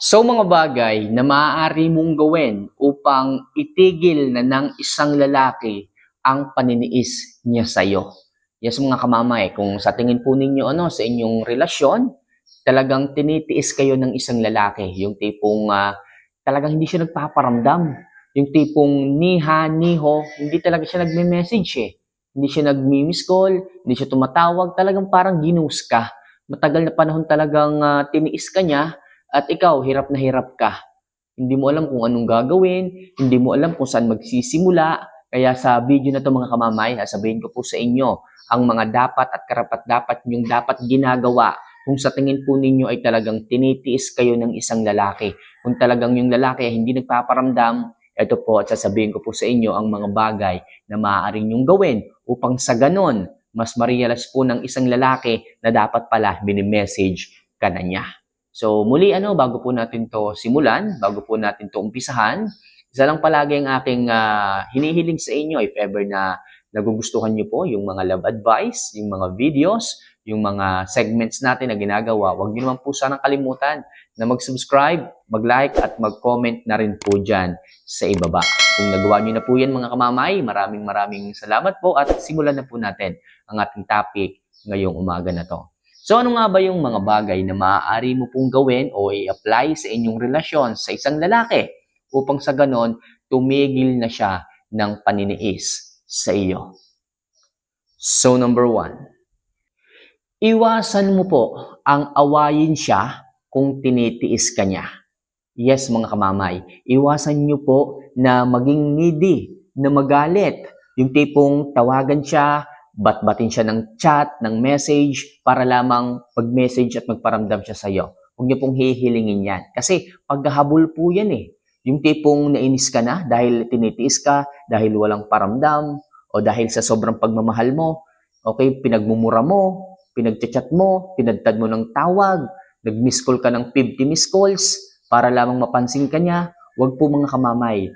So mga bagay na maaari mong gawin upang itigil na ng isang lalaki ang paniniis niya sa iyo. Yes mga kamamay, kung sa tingin po ninyo sa inyong relasyon, talagang tinitiis kayo ng isang lalaki. Yung tipong talagang hindi siya nagpaparamdam. Yung tipong niha, niho, hindi talaga siya nagme-message eh. Hindi siya nagmi-miss call, hindi siya tumatawag, talagang parang ginus ka. Matagal na panahon talagang tiniis ka niya at ikaw, hirap na hirap ka. Hindi mo alam kung anong gagawin, hindi mo alam kung saan magsisimula. Kaya sa video na to mga kamamay, sasabihin ko po sa inyo ang mga dapat at karapat-dapat yung dapat ginagawa kung sa tingin po ninyo ay talagang tinitiis kayo ng isang lalaki. Kung talagang yung lalaki ay hindi nagpaparamdam, ito po at sasabihin ko po sa inyo ang mga bagay na maaaring nyong gawin upang sa ganon, mas ma-realize po ng isang lalaki na dapat pala mini-message ka na niya. So muli bago po natin to simulan, bago po natin to umpisahan, isa lang palagi ang aking hinihiling sa inyo if ever na nagugustuhan niyo po yung mga love advice, yung mga videos, yung mga segments natin na ginagawa, huwag niyo naman po sanang kalimutan na mag-subscribe, mag-like at mag-comment na rin po dyan sa ibaba. Kung nagawa niyo na po yan mga kamamay, maraming salamat po at simulan na po natin ang ating topic ngayong umaga na to. So ano nga ba yung mga bagay na maaari mo pong gawin o i-apply sa inyong relasyon sa isang lalaki upang sa ganon tumigil na siya ng paniniis sa iyo? So number 1, iwasan mo po ang awayin siya kung tinitiis ka niya. Yes mga kamamay, iwasan niyo po na maging needy, na magalit. Yung tipong tawagan siya, batbatin siya ng chat, ng message, para lamang mag-message at magparamdam siya sa iyo. Huwag niyo pong hihilingin yan. Kasi paghahabol po yan eh. Yung tipong nainis ka na dahil tinitiis ka, dahil walang paramdam, o dahil sa sobrang pagmamahal mo, okay, pinagmumura mo, pinagchat mo, pinagtad mo ng tawag, nag-miss call ka ng 50 miss calls, para lamang mapansin ka niya. Huwag po mga kamamay.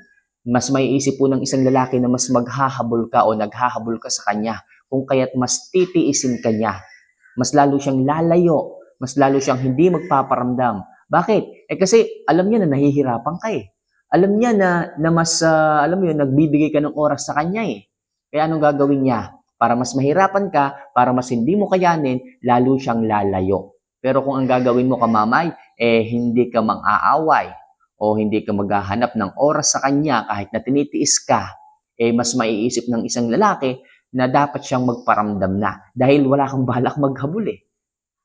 Mas maiisip po ng isang lalaki na mas maghahabol ka o naghahabol ka sa kanya kung kaya't mas titiisin ka niya. Mas lalo siyang lalayo, mas lalo siyang hindi magpaparamdam. Bakit? Kasi alam niya na nahihirapan ka eh. Alam niya na mas, alam mo yun, nagbibigay ka ng oras sa kanya eh. Kaya anong gagawin niya? Para mas mahirapan ka, para mas hindi mo kayanin, lalo siyang lalayo. Pero kung ang gagawin mo kamamay, hindi ka mang-aaway o hindi ka maghahanap ng oras sa kanya kahit na tinitiis ka, mas maiisip ng isang lalaki na dapat siyang magparamdam na dahil wala kang balak maghabol eh.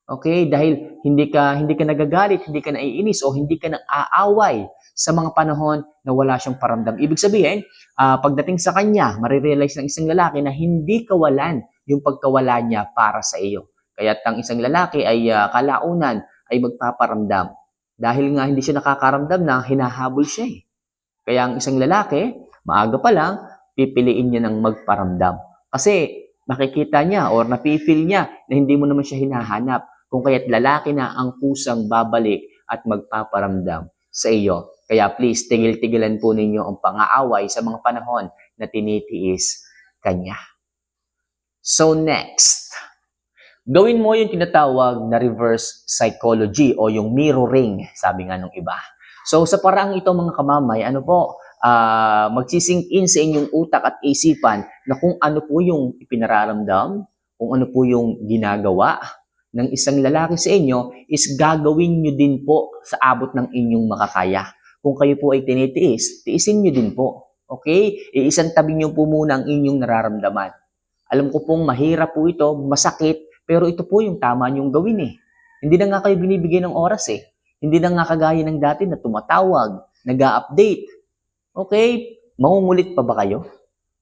Okay? Dahil hindi ka nagagalit, hindi ka naiinis o hindi ka nang-aaway sa mga panahon na wala siyang paramdam. Ibig sabihin, pagdating sa kanya, marirealize ng isang lalaki na hindi kawalan yung pagkawala niya para sa iyo. Kaya ang isang lalaki ay kalaunan ay magpaparamdam. Dahil nga hindi siya nakakaramdam na hinahabol siya eh. Kaya ang isang lalaki, maaga pa lang, pipiliin niya ng magparamdam. Kasi makikita niya or napifeel niya na hindi mo naman siya hinahanap. Kung kaya't lalaki na ang kusang babalik at magpaparamdam sa iyo. Kaya please, tigil-tigilan po ninyo ang pang-aaway sa mga panahon na tinitiis kanya. So next, gawin mo yung tinatawag na reverse psychology o yung mirroring, sabi nga nung iba. So sa paraang ito mga kamamay, magsisink in sa inyong utak at isipan na kung ano po yung ipinararamdam, kung ano po yung ginagawa ng isang lalaki sa inyo is gagawin nyo din po sa abot ng inyong makakaya. Kung kayo po ay tinitiis, tiisin nyo din po. Okay? Iisang tabi nyo po muna ang inyong nararamdaman. Alam ko pong mahirap po ito, masakit, pero ito po yung tama nyong gawin eh. Hindi na nga kayo binibigyan ng oras eh. Hindi na nga kagaya ng dati na tumatawag, nag-a-update. Okay, mangungulit pa ba kayo?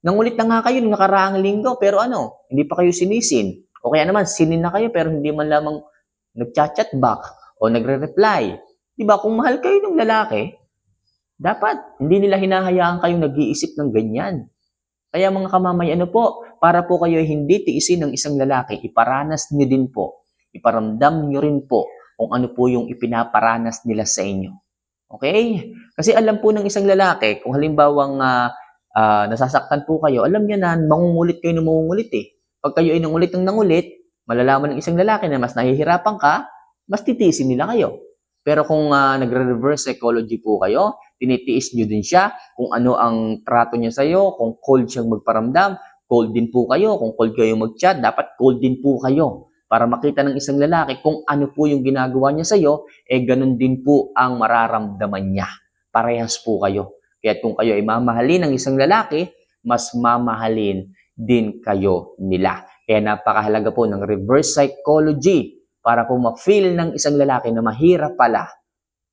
Nangulit na nga kayo nung nakaraang linggo, pero hindi pa kayo sinisin. O kaya naman, sinin na kayo pero hindi man lamang nag-chat back o nagre-reply. Diba, kung mahal kayo ng lalaki, dapat hindi nila hinahayaan kayong nag-iisip ng ganyan. Kaya mga kamamay, para po kayo hindi tiisin ng isang lalaki, iparanas niyo din po, iparamdam niyo rin po kung ano po yung ipinaparanas nila sa inyo. Okay? Kasi alam po ng isang lalaki, kung halimbawang nasasaktan po kayo, alam niya na mangungulit kayo ng mangungulit eh. Pag kayo ay nangulit, malalaman ng isang lalaki na mas nahihirapan ka, mas titiisin nila kayo. Pero kung nagre-reverse psychology po kayo, tinitiis nyo din siya kung ano ang trato niya sa'yo, kung cold siyang magparamdam, cold din po kayo. Kung cold kayo mag-chat, dapat cold din po kayo para makita ng isang lalaki kung ano po yung ginagawa niya sa'yo, ganun din po ang mararamdaman niya. Parehas po kayo. Kaya kung kayo ay mamahalin ng isang lalaki, mas mamahalin din kayo nila. Kaya napakahalaga po ng reverse psychology para po ma-feel ng isang lalaki na mahirap pala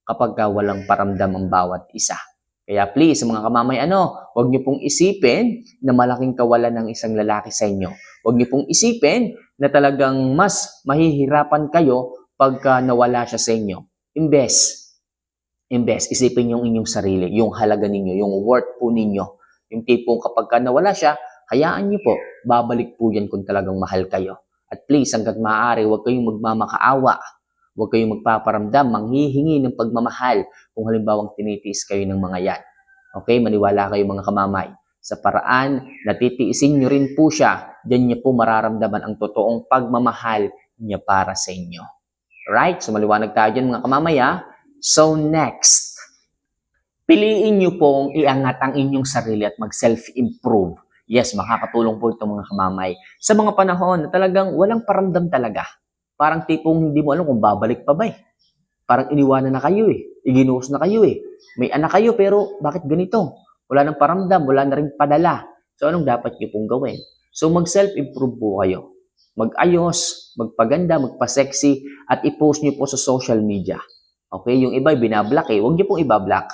kapag walang paramdam ang bawat isa. Kaya please, mga kamamay, huwag niyo pong isipin na malaking kawalan ng isang lalaki sa inyo. Huwag niyo pong isipin na talagang mas mahihirapan kayo pagka nawala siya sa inyo. Imbes, isipin yung inyong sarili, yung halaga ninyo, yung worth po ninyo. Yung tipong kapag nawala siya, hayaan niyo po, babalik po yan kung talagang mahal kayo. At please, hanggat maaari, huwag kayong magmamakaawa. Huwag kayong magpaparamdam, manghihingi ng pagmamahal kung halimbawang tinitiis kayo ng mga yan. Okay? Maniwala kayo mga kamamay. Sa paraan na titiisin nyo rin po siya, diyan niya po mararamdaman ang totoong pagmamahal niya para sa inyo. Right? So maliwanag tayo dyan mga kamamay ha. So next, piliin nyo pong iangat ang inyong sarili at mag-self-improve. Yes, makakatulong po ito mga kamamay. Sa mga panahon na talagang walang paramdam talaga. Parang tipong hindi mo alam kung babalik pa ba eh. Parang iniwanan na kayo eh. Iginuos na kayo eh. May anak kayo pero bakit ganito? Wala nang paramdam, wala na rin padala. So anong dapat nyo pong gawin? So mag-self-improve po kayo. Mag-ayos, magpaganda, magpa-sexy at i-post nyo po sa social media. Okay? Yung iba binablock eh. Huwag nyo pong ibablock.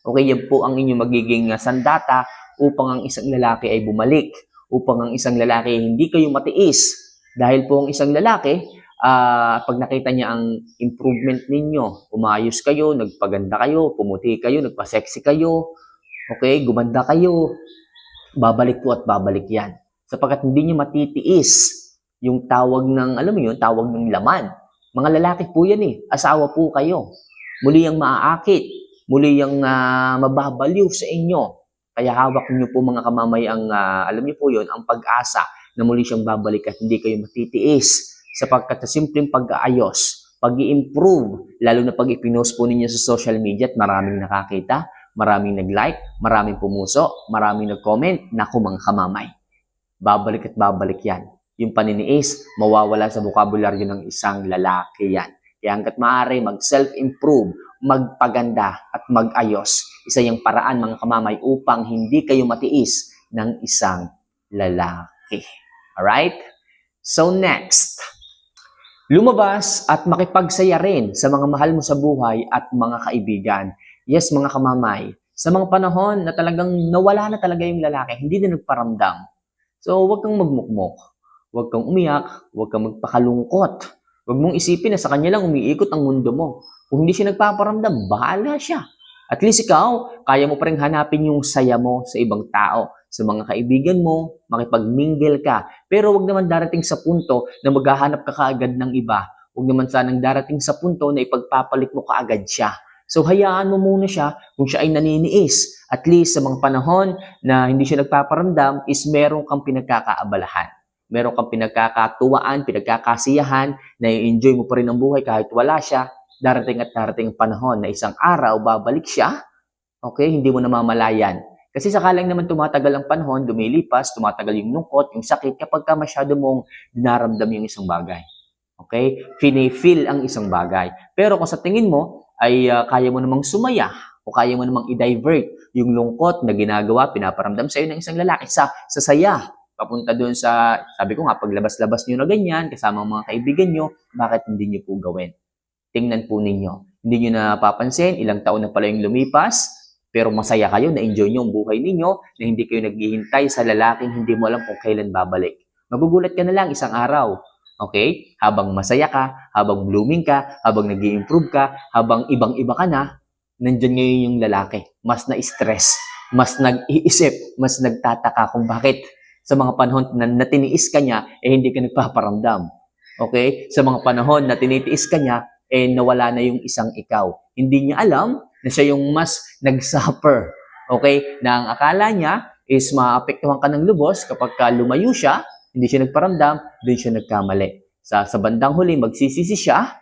Okay? Yan po ang inyong magiging sandata upang ang isang lalaki ay bumalik. Upang ang isang lalaki hindi kayo matiis. Dahil po ang isang lalaki, pag nakita niya ang improvement ninyo, umayos kayo, nagpaganda kayo, pumuti kayo, nagpa-sexy kayo, okay, gumanda kayo, babalik po at babalik yan. Sapagkat hindi niyo matitiis yung tawag ng, alam mo yun, tawag ng laman. Mga lalaki po yan eh, asawa po kayo. Muli yung maaakit, muli yung mababaliw sa inyo. Kaya hawak niyo po mga kamamay ang, alam niyo po yun, ang pag-asa na muli siyang babalik at hindi kayo matitiis. Sapagkat sa simpleng pag-aayos, pag-i-improve, lalo na pag ipinost po ninyo sa social media at maraming nakakita, maraming nag-like, maraming pumuso, maraming nag-comment, naku mga kamamay. Babalik at babalik yan. Yung paniniis, mawawala sa bokabularyo ng isang lalaki yan. Kaya hanggat maaari, mag-self-improve, magpaganda at mag-ayos. Isa yung paraan mga kamamay upang hindi kayo matiis ng isang lalaki. Alright? So next, lumabas at makipagsaya rin sa mga mahal mo sa buhay at mga kaibigan. Yes, mga kamamay, sa mga panahon na talagang nawala na talaga yung lalaki, hindi na nagparamdam. So, huwag kang magmukmok, huwag kang umiyak, huwag kang magpakalungkot. Huwag mong isipin na sa kanya lang umiikot ang mundo mo. Kung hindi siya nagpaparamdam, bahala siya. At least ikaw, kaya mo pa rin hanapin yung saya mo sa ibang tao. Sa mga kaibigan mo, makipag-mingle ka. Pero wag naman darating sa punto na maghahanap ka kaagad ng iba. Wag naman sanang darating sa punto na ipagpapalit mo kaagad siya. So hayaan mo muna siya kung siya ay naniniis. At least sa mga panahon na hindi siya nagpaparamdam is meron kang pinagkakaabalahan. Meron kang pinagkakatuwaan, pinagkakasiyahan, na i-enjoy mo pa rin ang buhay kahit wala siya. Darating at darating ang panahon na isang araw babalik siya. Okay, hindi mo namamalayan. Kasi sakalang naman tumatagal ang panahon, lumilipas, tumatagal yung lungkot, yung sakit kapag ka masyado mong dinaramdam yung isang bagay. Okay? Feel ang isang bagay. Pero kung sa tingin mo ay kaya mo namang sumaya o kaya mo namang i-divert yung lungkot na ginagawa, pinaparamdam sa iyo ng isang lalaki sa saya. Papunta doon sa, sabi ko nga, paglabas-labas nyo na ganyan, kasama ang mga kaibigan nyo, bakit hindi nyo po gawin? Tingnan po ninyo. Hindi nyo napapansin, ilang taon na pala yung lumipas, pero masaya kayo, na-enjoy nyo ang buhay ninyo, na hindi kayo naghihintay sa lalaking hindi mo alam kung kailan babalik. Magugulat ka na lang isang araw. Okay? Habang masaya ka, habang blooming ka, habang nag-i-improve ka, habang ibang-iba ka na, nandyan ngayon yung lalaki. Mas na-stress, mas nag-iisip, mas nagtataka kung bakit sa mga panahon na natiniis ka niya, hindi ka nagpaparamdam. Okay? Sa mga panahon na tinitiis ka niya, nawala na yung isang ikaw. Hindi niya alam na siya yung mas nag-suffer. Okay? Na ang akala niya is maapektuhan ka ng lubos kapag lumayo siya, hindi siya nagparamdam, doon siya nagkamali. Sa bandang huli, magsisisi siya,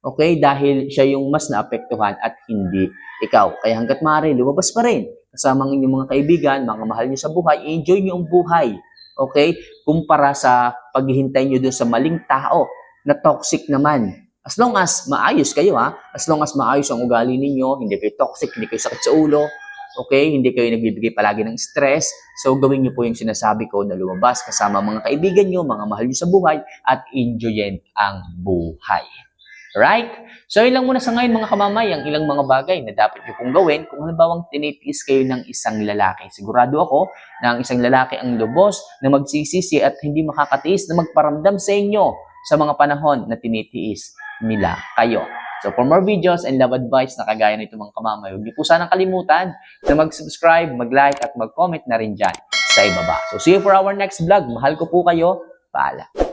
Okay? Dahil siya yung mas naapektuhan at hindi ikaw. Kaya hanggat maaari, lumabas pa rin. Kasama ang inyong mga kaibigan, mga mahal nyo sa buhay, enjoy nyo ang buhay. Okay? Kumpara sa paghihintay nyo doon sa maling tao na toxic naman. As long as maayos kayo ha, as long as maayos ang ugali ninyo, hindi kayo toxic, hindi kayo sakit sa ulo, okay, hindi kayo nagbibigay palagi ng stress, so gawin niyo po yung sinasabi ko na lumabas kasama mga kaibigan niyo, mga mahal niyo sa buhay, at enjoyin ang buhay. Right? So, ilang muna sa ngayon mga kamamay, ang ilang mga bagay na dapat nyo pong gawin kung halimbawang tinitiis kayo ng isang lalaki. Sigurado ako na ang isang lalaki ang lubos na magsisisi at hindi makakatiis na magparamdam sa inyo sa mga panahon na tinitiis nila kayo. So, for more videos and love advice na kagaya nito mga kamamay, huwag niyo po sanang kalimutan na mag-subscribe, mag-like, at mag-comment na rin dyan sa ibaba. So, see you for our next vlog. Mahal ko po kayo. Paalam.